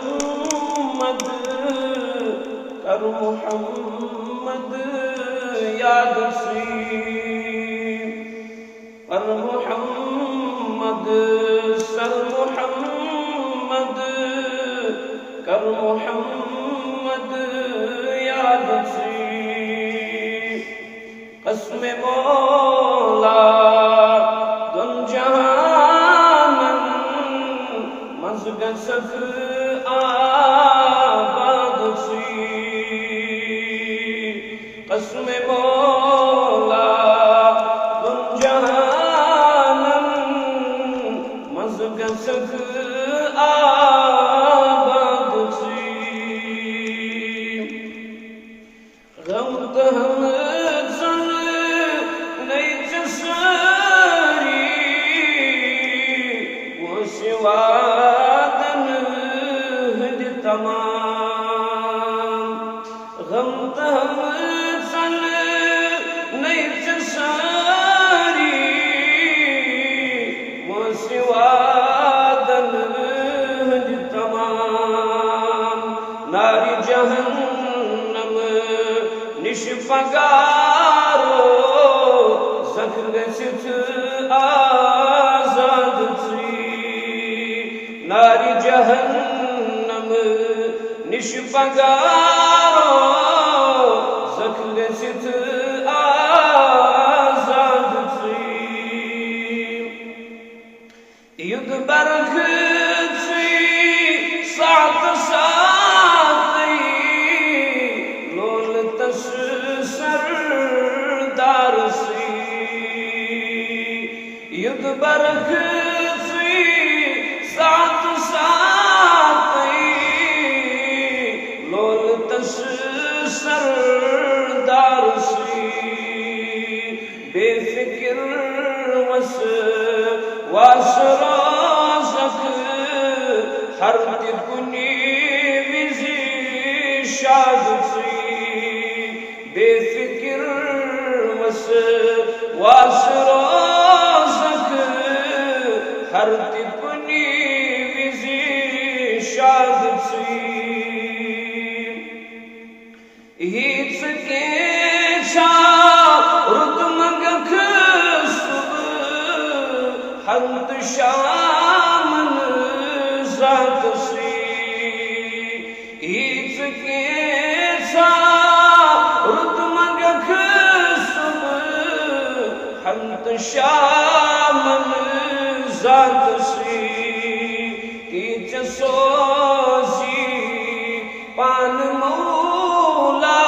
محمد کر محمد یاد سی پر محمد سر محمد کر محمد یاد سی قسم مولا دن جہانن مزگسک آباد سی قسم مولا دن جہانن مزگسک آباد سی غم تہم زن نئی جساری وہ سوادن ہد تمام غم تہم زن نئی جساری وہ سوادن ہد تمام ناری جہنم نش پگارو زخم گشت آزاد سی ناری جہنم نش پگارو زخم گشت آزاد سی ید برخ سی سات ساتی لول تس سردار سی ید برخ سی سات ساتی لول تس سردار سی بے فکر وس واسرازک ہر کنی وزی شاد سی بے فکر وس واسرازک ہر کنی وزی شاد سی ہیچ کے رد مگخ صبح ہرد شامن ذات سی ہیچ کے رد مگخ صبح ہرد شامن ذات سی ہیچ سوزی پان مولا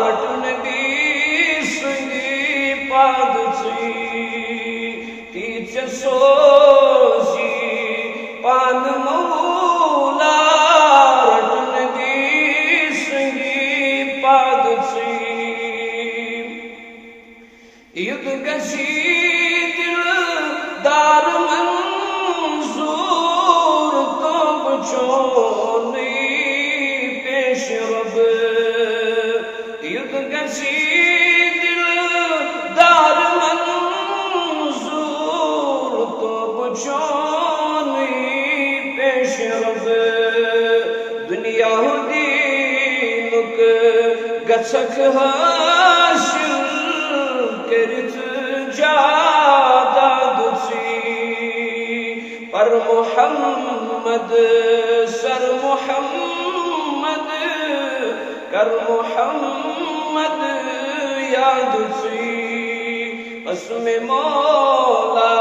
رٹن دی سنگی پاد سی تیچ سوزی پان مولا رٹن دی سنگی پاد سی ید گشی دل دار منظور تو بچونی پیش رب ید گشی دل دار منظور تو بچونی پیش رب دنیا دینک گچک حاصل کرت جاداد سی پر محمد سر محمد کر محمد یاد سی قسم مولا